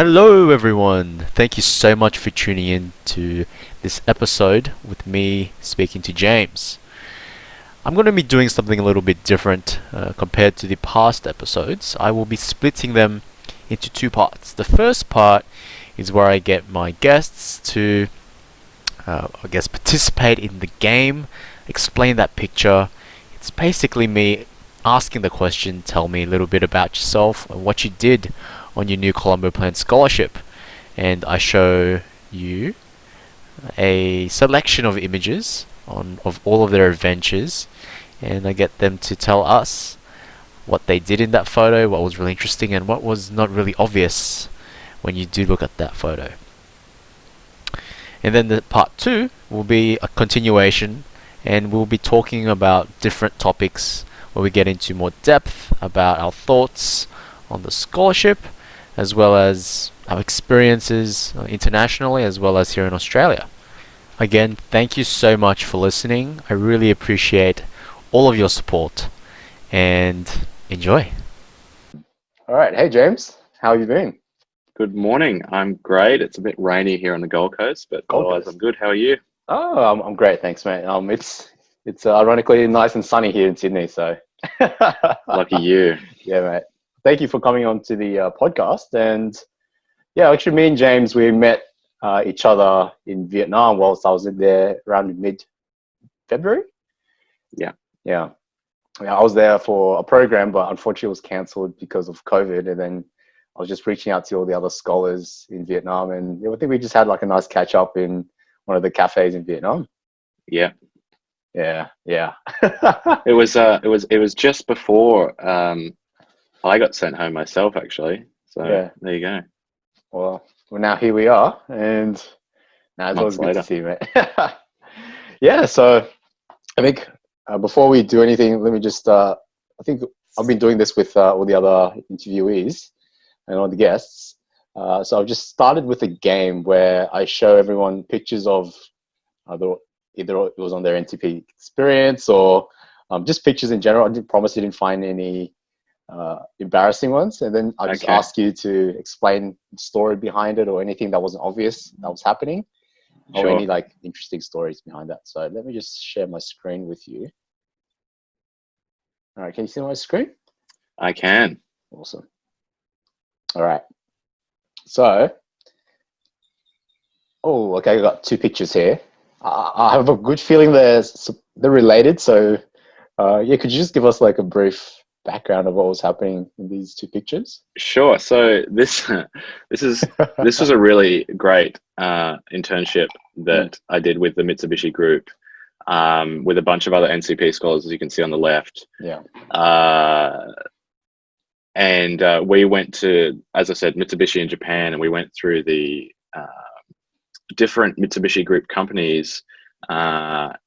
Hello, everyone. Thank you so much for tuning in to this episode with me speaking to James. I'm going to be doing something a little bit different compared to the past episodes. I will be splitting them into two parts. The first part is where I get my guests to, participate in the game, explain that picture. It's basically me asking the question, tell me a little bit about yourself and what you did on your new Colombo Plan scholarship. And I show you a selection of images of all of their adventures, and I get them to tell us what they did in that photo, what was really interesting, and what was not really obvious when you do look at that photo. And then the part two will be a continuation, and we'll be talking about different topics where we get into more depth about our thoughts on the scholarship, as well as our experiences internationally, as well as here in Australia. Again, thank you so much for listening. I really appreciate all of your support, and enjoy. All right. Hey, James. How you been? Good morning. I'm great. It's a bit rainy here on the Gold Coast, but otherwise I'm good. How are you? Oh, I'm great. Thanks, mate. It's ironically nice and sunny here in Sydney. So Lucky you. Yeah, mate. Thank you for coming on to the podcast. And yeah, actually, me and James, we met each other in Vietnam whilst I was in there around mid-February. Yeah. Yeah. Yeah, I was there for a program, but unfortunately it was cancelled because of COVID. And then I was just reaching out to all the other scholars in Vietnam, and I think we just had like a nice catch up in one of the cafes in Vietnam. Yeah. Yeah. It was just before I got sent home myself, actually. So Yeah. There you go. Well, now here we are, and now it's always good to see you, mate. Yeah. So I think before we do anything, let me just. I think I've been doing this with all the other interviewees and all the guests. So I've just started with a game where I show everyone pictures of either it was on their NCP experience or just pictures in general. I didn't promise you didn't find any embarrassing ones, and then I just ask you to explain the story behind it or anything that wasn't obvious that was happening, or any like interesting stories behind that. So let me just share my screen with you. All right, can you see my screen? I can. Awesome. All right. So, okay, I got two pictures here. I have a good feeling they're related. So, yeah, could you just give us like a brief background of what was happening in these two pictures? Sure. So this was a really great internship that I did with the Mitsubishi group, with a bunch of other NCP scholars, as you can see on the left. Yeah. And we went to, as I said, Mitsubishi in Japan, and we went through the different Mitsubishi group companies and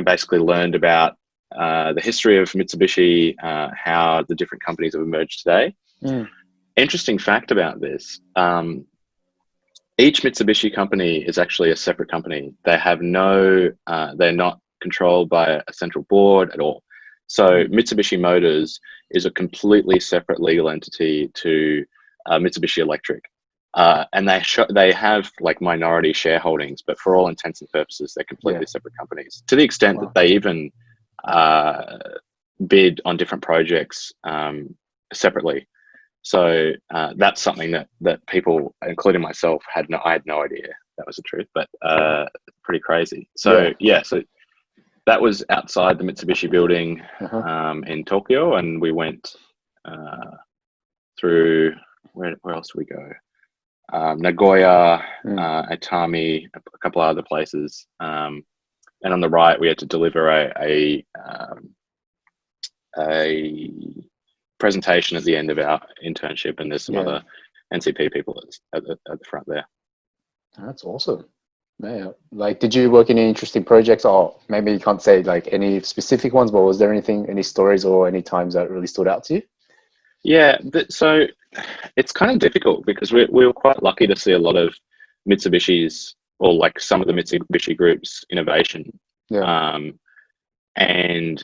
basically learned about the history of Mitsubishi, how the different companies have emerged today. Interesting fact about this, each Mitsubishi company is actually a separate company. They have they're not controlled by a central board at all. So Mitsubishi Motors is a completely separate legal entity to Mitsubishi Electric. And they have like minority shareholdings, but for all intents and purposes, they're completely separate companies, to the extent that they even bid on different projects separately. So that's something that people, including myself, I had no idea that was the truth, but pretty crazy. So so that was outside the Mitsubishi building in Tokyo, and we went through where else did we go? Nagoya, Atami, a couple of other places, and on the right we had to deliver a presentation at the end of our internship, and there's some other NCP people at the front there. That's awesome. Yeah. Like, did you work in any interesting projects, or maybe you can't say like any specific ones, but was there any stories or any times that really stood out to you? Yeah, so it's kind of difficult because we were quite lucky to see a lot of Mitsubishi's, or like some of the Mitsubishi Group's innovation. And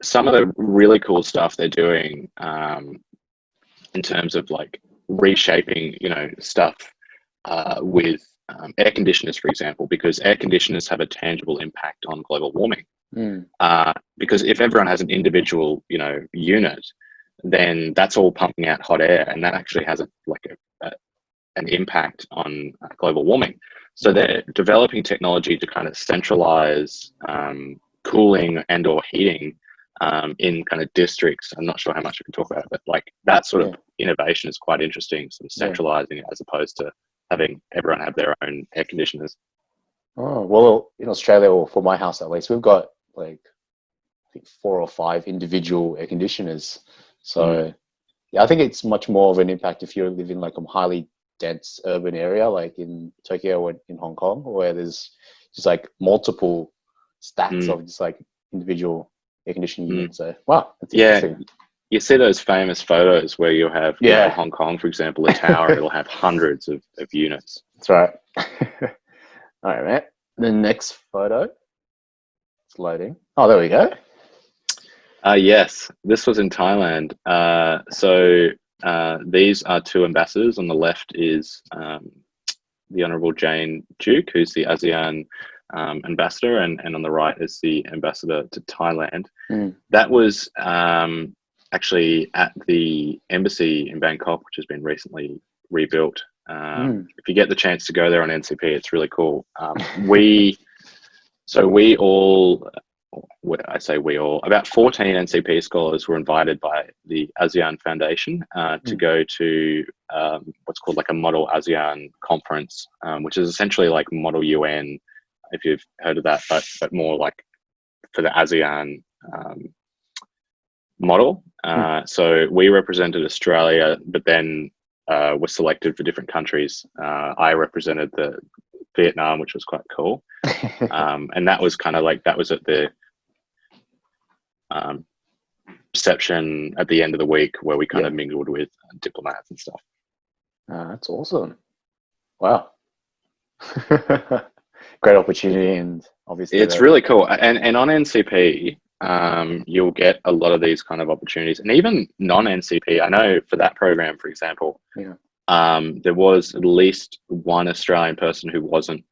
some of the really cool stuff they're doing in terms of like reshaping, stuff with air conditioners, for example, because air conditioners have a tangible impact on global warming. Because if everyone has an individual, unit, then that's all pumping out hot air, and that actually has an impact on global warming. So they're developing technology to kind of centralize cooling and or heating in kind of districts. I'm not sure how much I can talk about it, but like that sort of innovation is quite interesting, sort of centralizing it as opposed to having everyone have their own air conditioners. Oh, well, in Australia, or for my house at least, we've got like, I think 4 or 5 individual air conditioners. So yeah, I think it's much more of an impact if you live in like a highly dense urban area, like in Tokyo or in Hong Kong, where there's just like multiple stacks of just like individual air conditioning units. So wow, that's interesting. You see those famous photos where you have Hong Kong, for example, a tower, it'll have hundreds of units. That's right. All right, man. The next photo. It's loading. Oh, there we go. Yes, this was in Thailand. So these are 2 ambassadors. On the left is the Honourable Jane Duke, who's the ASEAN ambassador, and on the right is the ambassador to Thailand. That was actually at the embassy in Bangkok, which has been recently rebuilt. If you get the chance to go there on NCP, it's really cool. About 14 NCP scholars were invited by the ASEAN Foundation to go to what's called like a Model ASEAN conference, which is essentially like Model UN, if you've heard of that, but more like for the ASEAN model. So we represented Australia, but then were selected for different countries. I represented the Vietnam, which was quite cool. And that was kind of like, that was at the reception at the end of the week where we kind of mingled with diplomats and stuff. That's awesome. Wow. Great opportunity, and obviously it's really cool. And on NCP, you'll get a lot of these kind of opportunities, and even non-NCP. I know for that program, for example, there was at least one Australian person who wasn't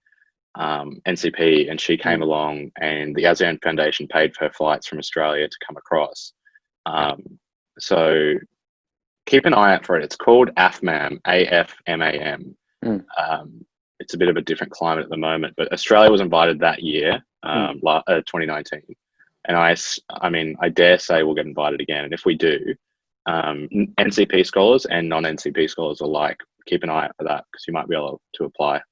NCP, and she came along, and the ASEAN Foundation paid for her flights from Australia to come across. So keep an eye out for it. It's called AFMAM, AFMAM. It's a bit of a different climate at the moment, but Australia was invited that year, 2019. And I mean, I dare say we'll get invited again. And if we do, NCP scholars and non-NCP scholars alike, keep an eye out for that, because you might be able to apply.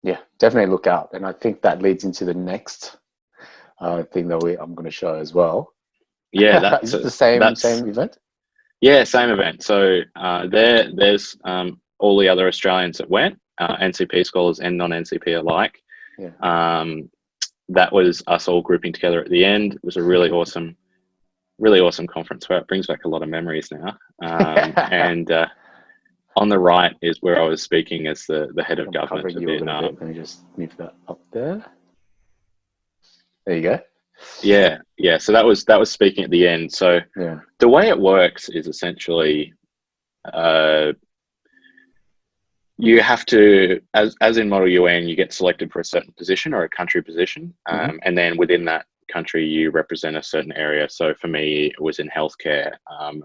Yeah, definitely look out. And I think that leads into the next thing that I'm going to show as well. Yeah, that's the same event. Yeah, same event. So there's all the other Australians that went, NCP scholars and non-NCP alike. That was us all grouping together at the end. It was a really awesome conference where it brings back a lot of memories now. And on the right is where I was speaking as the head of government of Vietnam. Let me just move that up there. There you go. Yeah. So that was speaking at the end. So the way it works is essentially you have to, as in Model UN, you get selected for a certain position or a country position, and then within that country you represent a certain area. So for me, it was in healthcare.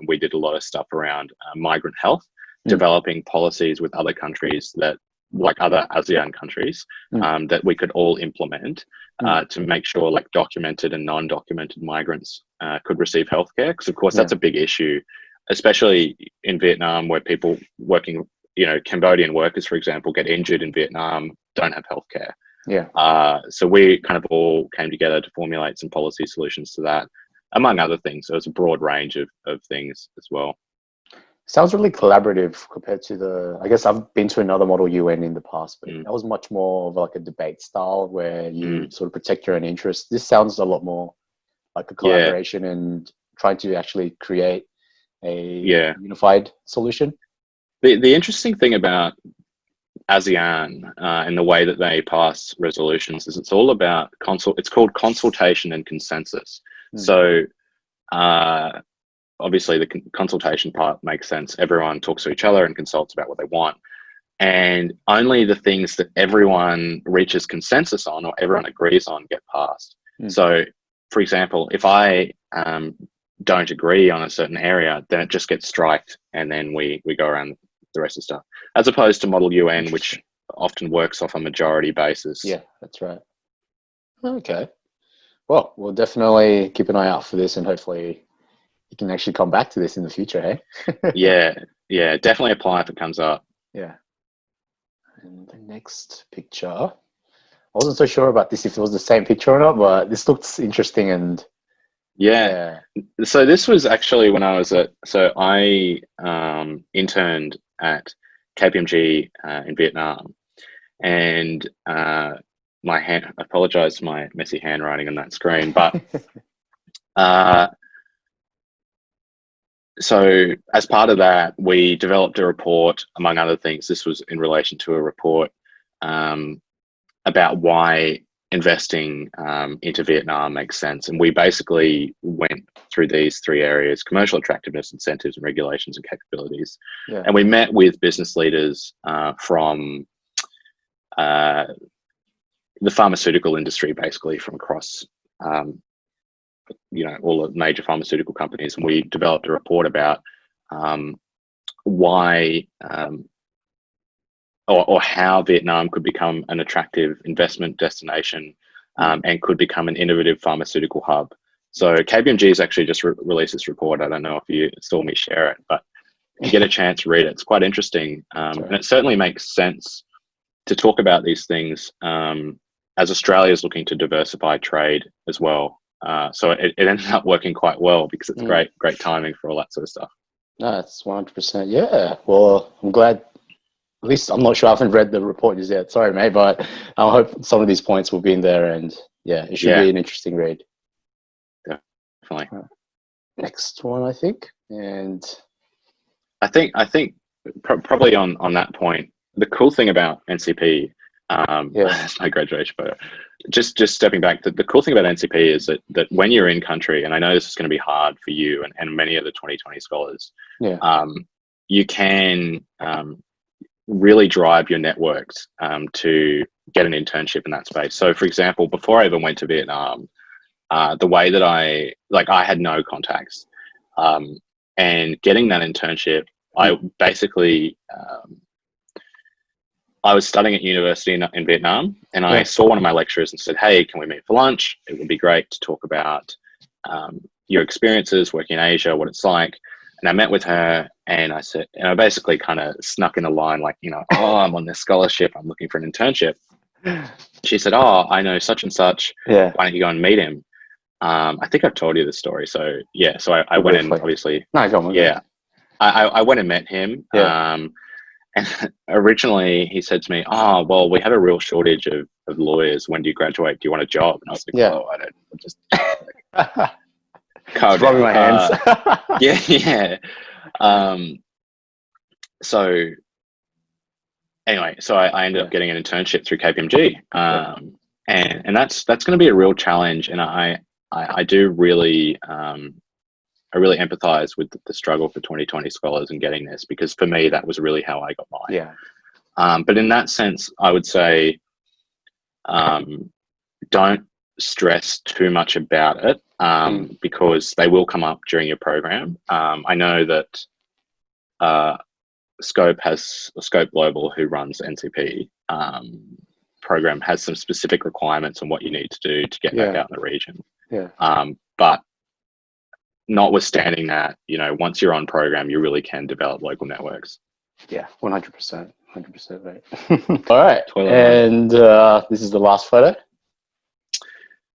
We did a lot of stuff around migrant health, developing policies with other countries that, like other ASEAN countries, that we could all implement to make sure like documented and non-documented migrants could receive healthcare. Because of course that's a big issue, especially in Vietnam, where people working, Cambodian workers, for example, get injured in Vietnam, don't have healthcare. So we kind of all came together to formulate some policy solutions to that, among other things. So it's a broad range of things as well. Sounds really collaborative compared to I guess I've been to another Model UN in the past, but that was much more of like a debate style where you sort of protect your own interests. This sounds a lot more like a collaboration and trying to actually create a unified solution. The interesting thing about ASEAN and the way that they pass resolutions is it's all about it's called consultation and consensus. So obviously the consultation part makes sense. Everyone talks to each other and consults about what they want. And only the things that everyone reaches consensus on or everyone agrees on get passed. So, for example, if I don't agree on a certain area, then it just gets striked, and then we go around the rest of the stuff. As opposed to Model UN, which often works off a majority basis. Yeah, that's right. Okay. Well, we'll definitely keep an eye out for this, and hopefully you can actually come back to this in the future, hey? Yeah, definitely apply if it comes up. Yeah. And the next picture, I wasn't so sure about this, if it was the same picture or not, but this looks interesting. And yeah. So this was actually when I was I interned at KPMG in Vietnam, and I apologize for my messy handwriting on that screen, but so as part of that, we developed a report, among other things. This was in relation to a report about why investing into Vietnam makes sense. And we basically went through these three areas: commercial attractiveness, incentives, and regulations and capabilities. Yeah. And we met with business leaders from the pharmaceutical industry, basically from across all the major pharmaceutical companies, and we developed a report about why or how Vietnam could become an attractive investment destination and could become an innovative pharmaceutical hub. So KPMG has actually just released this report. I don't know if you saw me share it, but if you get a chance, read it. It's quite interesting, and it certainly makes sense to talk about these things as Australia is looking to diversify trade as well. So it ended up working quite well because it's great timing for all that sort of stuff. No, it's 100%. Yeah. Well, I'm glad. At least I'm not sure. I haven't read the report just yet. Sorry, mate, but I hope some of these points will be in there, and yeah, it should be an interesting read. Definitely. Next one, I think, and I think probably on that point, the cool thing about NCP, that's my graduation photo. Just stepping back, the cool thing about NCP is that when you're in country, and I know this is going to be hard for you and many of the 2020 scholars, you can really drive your networks to get an internship in that space. So, for example, before I even went to Vietnam, the way that I had no contacts, and getting that internship, I basically I was studying at university in Vietnam, and I saw one of my lecturers and said, "Hey, can we meet for lunch? It would be great to talk about your experiences working in Asia, what it's like." And I met with her, and I said, and I basically kind of snuck in a line like, "Oh, I'm on this scholarship. I'm looking for an internship." She said, "Oh, I know such and such. Yeah. Why don't you go and meet him?" I think I've told you this story. So yeah, so I went in, obviously. No, go on. Yeah, I went and met him. Yeah. And originally he said to me, "Oh, well, we have a real shortage of lawyers. When do you graduate? Do you want a job?" And I was like, "Oh, I don't, just rubbing my hands." yeah. So anyway, so I ended up getting an internship through KPMG, and that's going to be a real challenge. And I do really I really empathize with the struggle for 2020 scholars and getting this, because for me that was really how I got mine. Yeah. But in that sense, I would say don't stress too much about it, because they will come up during your program. I know that Scope Global, who runs NCP program, has some specific requirements on what you need to do to get back out in the region. But notwithstanding that, once you're on program, you really can develop local networks. Yeah, 100%. 100%, right. All right. And this is the last photo?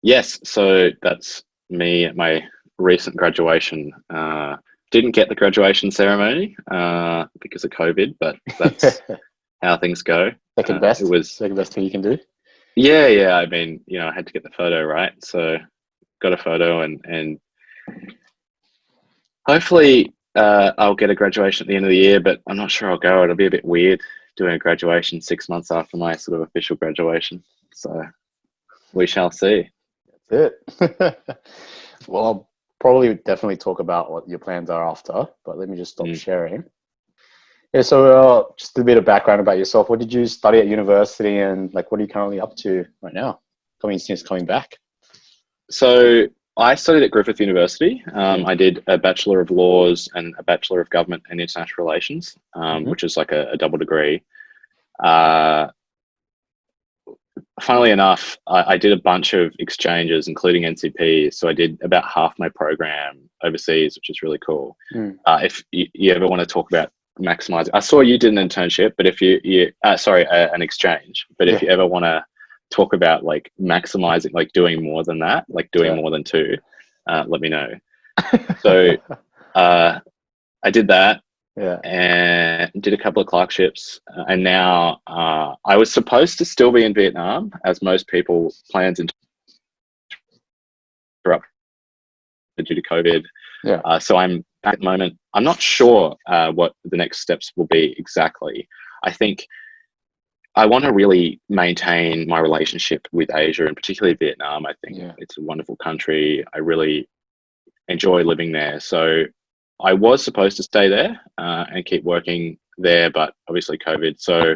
Yes. So that's me at my recent graduation. Didn't get the graduation ceremony because of COVID, but that's how things go. Second best? It was second best thing you can do? Yeah. I mean, I had to get the photo, right? So got a photo, and hopefully I'll get a graduation at the end of the year, but I'm not sure I'll go. It'll be a bit weird doing a graduation 6 months after my sort of official graduation. So we shall see. That's it. Well, I'll probably definitely talk about what your plans are after, but let me just stop sharing. Yeah, so just a bit of background about yourself. What did you study at university, and like what are you currently up to right now? Since coming back. So I studied at Griffith University. I did a Bachelor of Laws and a Bachelor of Government and International Relations, which is like a double degree. Funnily enough, I did a bunch of exchanges, including NCP. So I did about half my program overseas, which is really cool. If you ever want to talk about maximizing, I saw you did an internship, but if an exchange. But if you ever want to talk about like maximizing, like doing more than that, like doing more than two, let me know. So I did that. And did a couple of clerkships, and now I was supposed to still be in Vietnam, as most people plans interrupted due to COVID. So I'm back at the moment. I'm not sure what the next steps will be exactly. I think I want to really maintain my relationship with Asia, and particularly Vietnam. I think it's a wonderful country. I really enjoy living there. So I was supposed to stay there and keep working there, but obviously COVID. So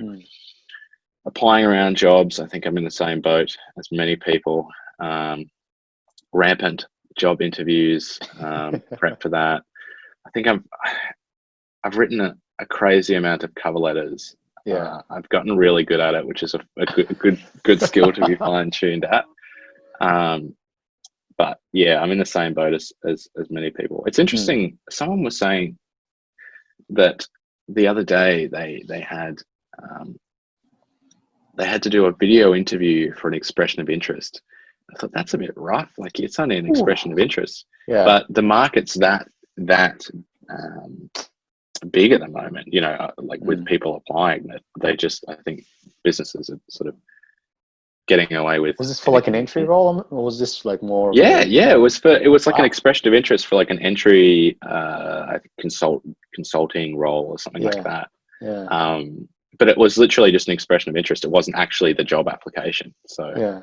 applying around jobs, I think I'm in the same boat as many people. Rampant job interviews, prep for that. I think I've written a crazy amount of cover letters. I've gotten really good at it, which is a good skill to be fine-tuned at. But yeah, I'm in the same boat as many people. It's interesting. Someone was saying that the other day they had to do a video interview for an expression of interest. I thought that's a bit rough. Like it's only an expression of interest, but the market's that big at the moment. You know, like with people applying, that they just, I think businesses are sort of getting away with. Was this for like an entry role, or was this like more? It was like an expression of interest for like an entry consulting role or something like that. But it was literally just an expression of interest. It wasn't actually the job application. So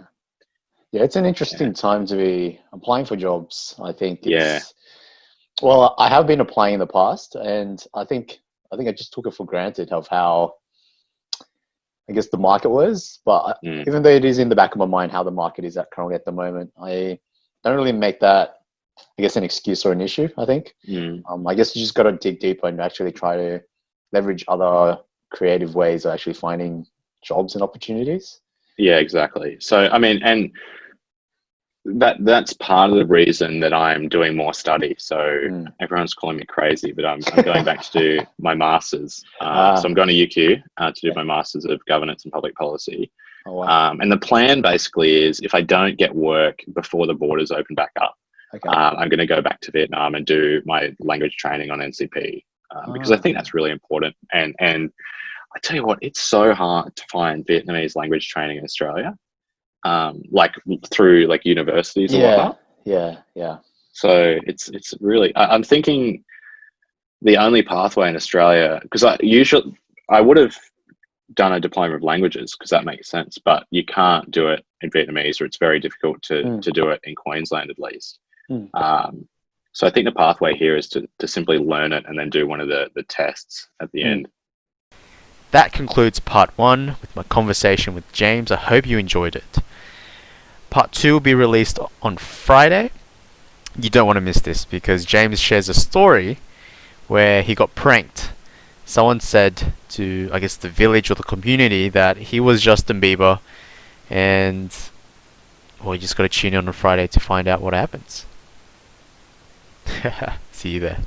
it's an interesting time to be applying for jobs. I think well, I have been applying in the past, and I think I just took it for granted of how, I guess, the market was. But even though it is in the back of my mind how the market is currently at the moment, I don't really make that, I guess, an excuse or an issue. I think I guess you just got to dig deeper and actually try to leverage other creative ways of actually finding jobs and opportunities. Yeah, exactly. So I mean, and that's part of the reason that I'm doing more study. So everyone's calling me crazy, but I'm going back to do my master's. So I'm going to UQ to do my master's of governance and public policy. And the plan basically is, if I don't get work before the borders open back up, I'm going to go back to Vietnam and do my language training on NCP because I think that's really important. And I tell you what, it's so hard to find Vietnamese language training in Australia. Like through like universities and whatnot. So it's really, I'm thinking the only pathway in Australia, because I would have done a diploma of languages because that makes sense, but you can't do it in Vietnamese, or it's very difficult to do it in Queensland at least. So I think the pathway here is to simply learn it and then do one of the tests at the end. That concludes part 1 with my conversation with James. I hope you enjoyed it. Part 2 will be released on Friday. You don't want to miss this because James shares a story where he got pranked. Someone said to, I guess, the village or the community that he was Justin Bieber, and well, you just got to tune in on Friday to find out what happens. See you there.